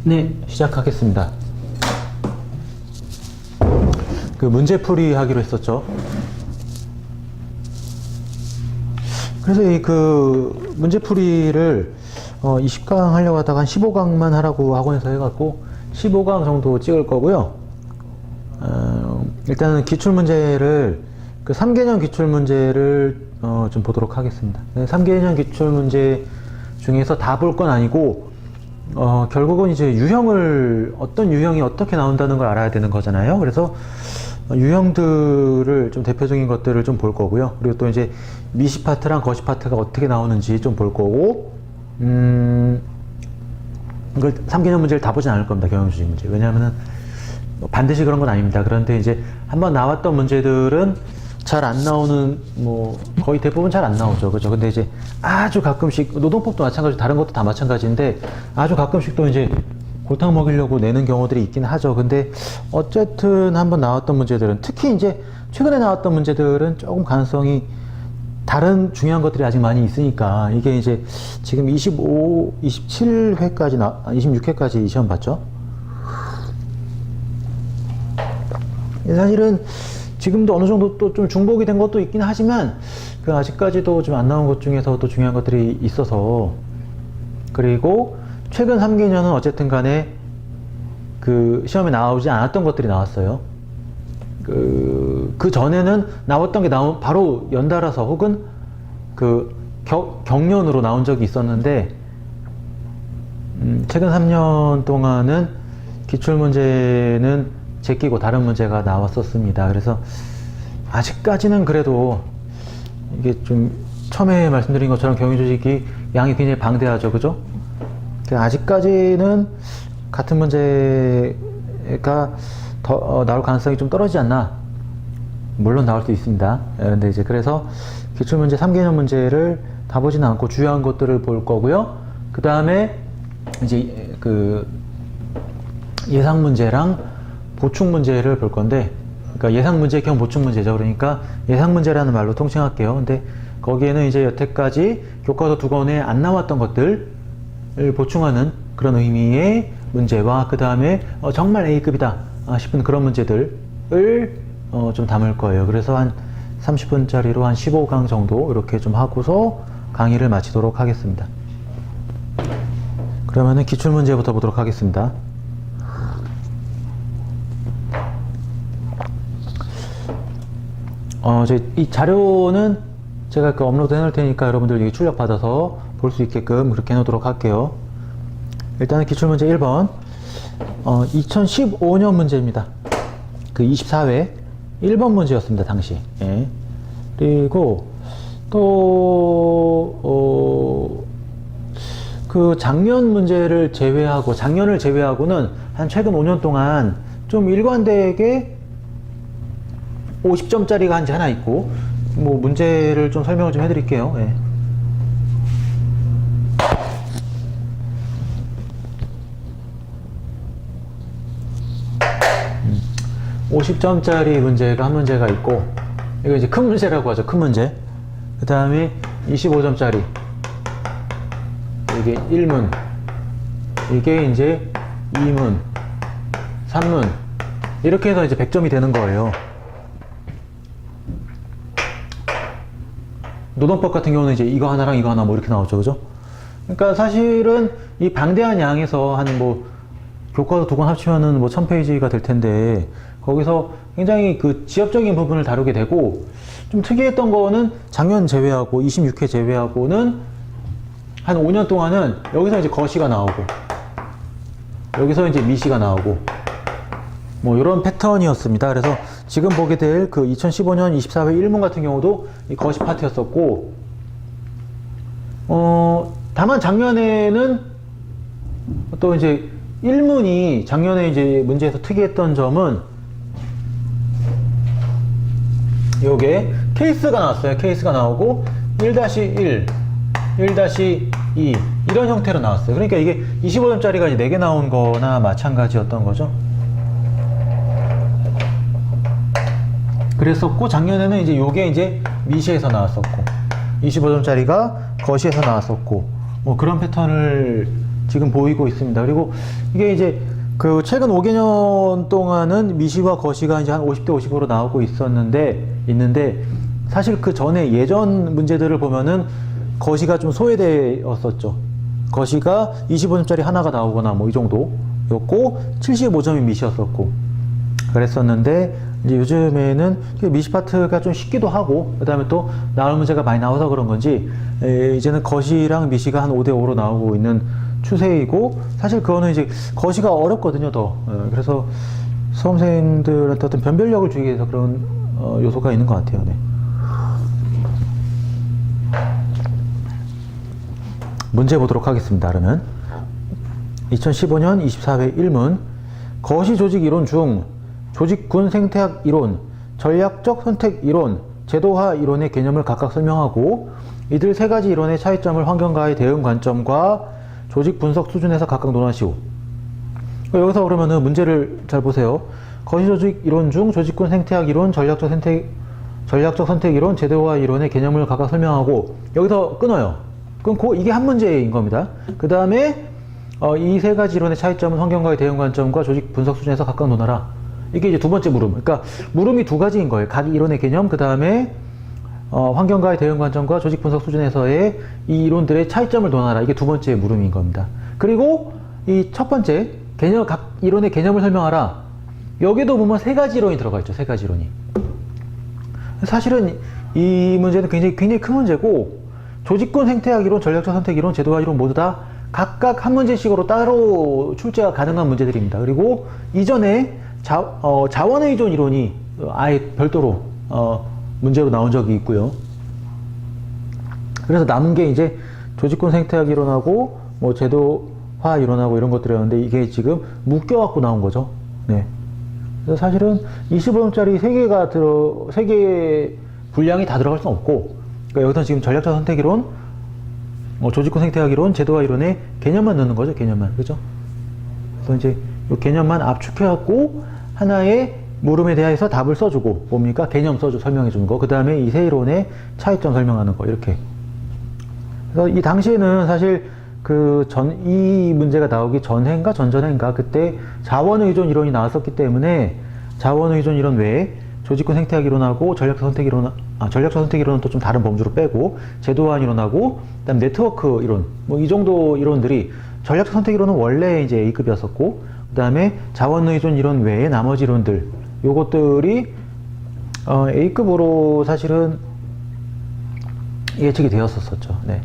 네, 시작하겠습니다. 그 문제풀이 하기로 했었죠. 그래서 이 그 문제풀이를 20강 하려고 하다가 한 15강만 하라고 학원에서 해갖고 15강 정도 찍을 거고요. 일단은 기출문제를 그 3개년 기출문제를 좀 보도록 하겠습니다. 3개년 기출문제 중에서 다 볼 건 아니고 결국은 이제 어떤 유형이 어떻게 나온다는 걸 알아야 되는 거잖아요. 그래서 유형들을 좀 대표적인 것들을 좀 볼 거고요. 그리고 또 이제 미시 파트랑 거시 파트가 어떻게 나오는지 좀 볼 거고, 이걸 3개년 문제를 다 보진 않을 겁니다. 경영주식 문제. 왜냐하면은 반드시 그런 건 아닙니다. 그런데 이제 한번 나왔던 문제들은 잘 안 나오는, 거의 대부분 잘 안 나오죠. 그죠? 근데 이제 아주 가끔씩, 노동법도 마찬가지고 다른 것도 다 마찬가지인데 아주 가끔씩 또 이제 골탕 먹이려고 내는 경우들이 있긴 하죠. 근데 어쨌든 한번 나왔던 문제들은, 특히 이제 최근에 나왔던 문제들은 조금 가능성이 다른 중요한 것들이 아직 많이 있으니까, 이게 이제 지금 27회까지 26회까지 시험 봤죠. 사실은 지금도 어느 정도 또 좀 중복이 된 것도 있긴 하지만, 그 아직까지도 좀 안 나온 것 중에서 또 중요한 것들이 있어서, 그리고 최근 3개년은 어쨌든 간에 그 시험에 나오지 않았던 것들이 나왔어요. 그 전에는 나왔던 게 바로 연달아서 혹은 그 경련으로 나온 적이 있었는데, 최근 3년 동안은 기출문제는 제끼고 다른 문제가 나왔었습니다. 그래서 아직까지는 그래도 이게 좀 처음에 말씀드린 것처럼 경영주식이 양이 굉장히 방대하죠. 그죠? 아직까지는 같은 문제가 더 나올 가능성이 좀 떨어지지 않나. 물론 나올 수 있습니다. 그런데 이제 그래서 기출문제 3개년 문제를 다 보지는 않고 주요한 것들을 볼 거고요. 그 다음에 이제 그 예상 문제랑 보충 문제를 볼 건데, 그러니까 예상 문제 겸 보충 문제죠. 그러니까 예상 문제라는 말로 통칭할게요. 근데 거기에는 이제 여태까지 교과서 2권에 안 나왔던 것들을 보충하는 그런 의미의 문제와, 그 다음에 정말 A급이다 싶은 그런 문제들을 좀 담을 거예요. 그래서 한 30분짜리로 한 15강 정도 이렇게 좀 하고서 강의를 마치도록 하겠습니다. 그러면은 기출문제부터 보도록 하겠습니다. 이 자료는 제가 업로드 해놓을 테니까 여러분들 이게 출력받아서 볼 수 있게끔 그렇게 해놓도록 할게요. 일단은 기출문제 1번. 2015년 문제입니다. 그 24회 1번 문제였습니다, 당시. 예. 그리고 또, 그 작년을 제외하고는 한 최근 5년 동안 좀 일관되게 50점짜리가 한지 하나 있고, 문제를 좀 설명을 좀 해드릴게요. 예. 50점짜리 문제가 한 문제가 있고, 이거 이제 큰 문제라고 하죠. 큰 문제. 그 다음에 25점짜리. 이게 1문. 이게 이제 2문. 3문. 이렇게 해서 이제 100점이 되는 거예요. 노동법 같은 경우는 이제 이거 하나랑 이거 하나 이렇게 나오죠. 그죠? 그러니까 사실은 이 방대한 양에서 한 교과서 2권 합치면은 1000페이지가 될 텐데, 거기서 굉장히 그 지엽적인 부분을 다루게 되고, 좀 특이했던 거는 작년 제외하고 26회 제외하고는 한 5년 동안은 여기서 이제 거시가 나오고, 여기서 이제 미시가 나오고, 이런 패턴이었습니다. 그래서 지금 보게 될 그 2015년 24회 1문 같은 경우도 이 거시 파트였었고, 다만 작년에는 또 이제 1문이 작년에 이제 문제에서 특이했던 점은 요게 케이스가 나왔어요. 케이스가 나오고 1-1, 1-2 이런 형태로 나왔어요. 그러니까 이게 25점짜리가 이제 4개 나온 거나 마찬가지였던 거죠. 그랬었고, 작년에는 이제 요게 이제 미시에서 나왔었고, 25점짜리가 거시에서 나왔었고, 그런 패턴을 지금 보이고 있습니다. 그리고 이게 이제 그 최근 5개년 동안은 미시와 거시가 이제 한 50대 50으로 나오고 있는데 사실 그 전에 예전 문제들을 보면은 거시가 좀 소외되었었죠. 거시가 25점짜리 하나가 나오거나 뭐 이 정도였고 75점이 미시였었고 그랬었는데 이제 요즘에는 미시 파트가 좀 쉽기도 하고 그 다음에 또 나올 문제가 많이 나와서 그런 건지 이제는 거시랑 미시가 한 5대 5로 나오고 있는 추세이고 사실 그거는 이제 거시가 어렵거든요 더. 그래서 수험생들한테 어떤 변별력을 주기 위해서 그런 요소가 있는 것 같아요. 네. 문제 보도록 하겠습니다. 그러면 2015년 24회 1문 거시 조직 이론 중 조직군 생태학 이론, 전략적 선택 이론, 제도화 이론의 개념을 각각 설명하고 이들 세 가지 이론의 차이점을 환경과의 대응 관점과 조직 분석 수준에서 각각 논하시오. 여기서 그러면은 문제를 잘 보세요. 거시 조직 이론 중 조직군 생태학 이론, 전략적 선택 이론, 제도화 이론의 개념을 각각 설명하고 여기서 끊어요. 끊고 이게 한 문제인 겁니다. 그 다음에 이 세 가지 이론의 차이점은 환경과의 대응 관점과 조직 분석 수준에서 각각 논하라. 이게 이제 두 번째 물음. 그러니까 물음이 두 가지인 거예요. 각 이론의 개념, 그 다음에 환경과의 대응 관점과 조직 분석 수준에서의 이 이론들의 차이점을 논하라. 이게 두 번째 물음인 겁니다. 그리고 이 첫 번째 각 이론의 개념을 설명하라. 여기도 보면 세 가지 이론이 들어가 있죠. 세 가지 이론이. 사실은 이 문제는 굉장히 큰 문제고 조직군 생태학 이론, 전략적 선택 이론, 제도화 이론 모두 다 각각 한 문제씩으로 따로 출제가 가능한 문제들입니다. 그리고 이전에 자원의존 이론이 아예 별도로 문제로 나온 적이 있고요. 그래서 남은 게 이제 조직군 생태학 이론하고 뭐 제도화 이론하고 이런 것들이었는데 이게 지금 묶여갖고 나온 거죠. 네. 그래서 사실은 25점짜리 3개의 분량이 다 들어갈 수는 없고 그러니까 여기서 지금 전략적 선택 이론, 조직군 생태학 이론, 제도화 이론의 개념만 넣는 거죠. 개념만. 그죠? 그래서 이제 이 개념만 압축해갖고 하나의 물음에 대해서 답을 써주고 뭡니까? 개념 설명해 주는 거. 그 다음에 이 세 이론의 차이점 설명하는 거. 이렇게. 그래서 이 당시에는 사실 이 문제가 나오기 전해인가 전전해인가 그때 자원의존 이론이 나왔었기 때문에 자원의존 이론 외에 조직군 생태학 이론하고 전략적 선택 이론은 또 좀 다른 범주로 빼고 제도화 이론하고 그다음 네트워크 이론 뭐 이 정도 이론들이 전략적 선택 이론은 원래 이제 A급이었었고 그다음에 자원의존 이론 외에 나머지 이론들 요것들이 A급으로 사실은 예측이 되었었죠. 네.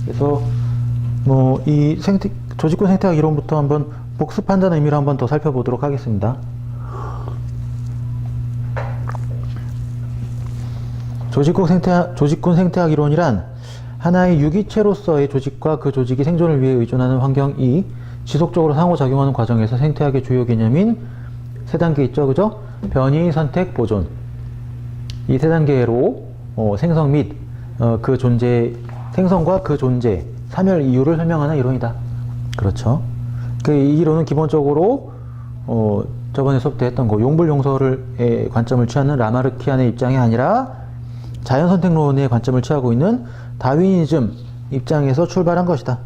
그래서 뭐 이 조직군 생태학 이론부터 한번 복습한다는 의미로 한번 더 살펴보도록 하겠습니다. 조직군 생태학 이론이란 하나의 유기체로서의 조직과 그 조직이 생존을 위해 의존하는 환경이 지속적으로 상호작용하는 과정에서 생태학의 주요 개념인 세 단계 있죠, 그죠? 변이, 선택, 보존. 이 세 단계로 생성 및 생성과 그 존재, 사멸 이유를 설명하는 이론이다. 그렇죠. 이 이론은 기본적으로 저번에 수업 때 했던 거 용불용설의 관점을 취하는 라마르키안의 입장이 아니라 자연선택론의 관점을 취하고 있는 다윈이즘 입장에서 출발한 것이다.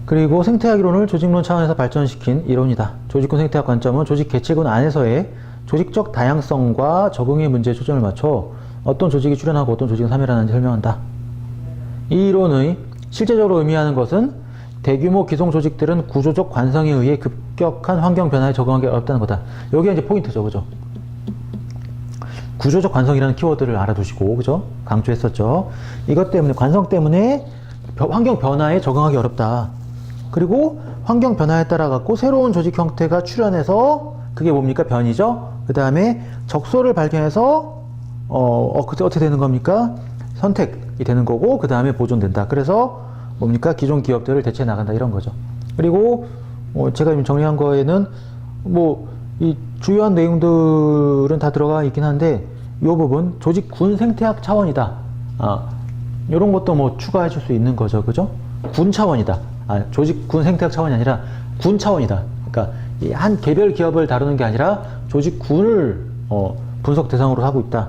그리고 생태학 이론을 조직론 차원에서 발전시킨 이론이다. 조직군 생태학 관점은 조직 개체군 안에서의 조직적 다양성과 적응의 문제에 초점을 맞춰 어떤 조직이 출현하고 어떤 조직은 사멸하는지 설명한다. 이 이론의 실제적으로 의미하는 것은 대규모 기성 조직들은 구조적 관성에 의해 급격한 환경 변화에 적응하기 어렵다는 거다. 여기가 이제 포인트죠, 그죠? 구조적 관성이라는 키워드를 알아두시고, 그죠? 강조했었죠. 이것 때문에, 관성 때문에 환경 변화에 적응하기 어렵다. 그리고 환경 변화에 따라 갖고 새로운 조직 형태가 출현해서 그게 뭡니까? 변이죠? 그 다음에 적소를 발견해서 어떻게 되는 겁니까? 선택이 되는 거고, 그 다음에 보존된다. 그래서 뭡니까? 기존 기업들을 대체해 나간다. 이런 거죠. 그리고 제가 지금 정리한 거에는 이 주요한 내용들은 다 들어가 있긴 한데 이 부분 조직 군 생태학 차원이다. 이런 것도 추가해 줄 수 있는 거죠. 그죠? 군 차원이다. 조직 군 생태학 차원이 아니라 군 차원이다. 그러니까 이 한 개별 기업을 다루는 게 아니라 조직 군을 분석 대상으로 하고 있다.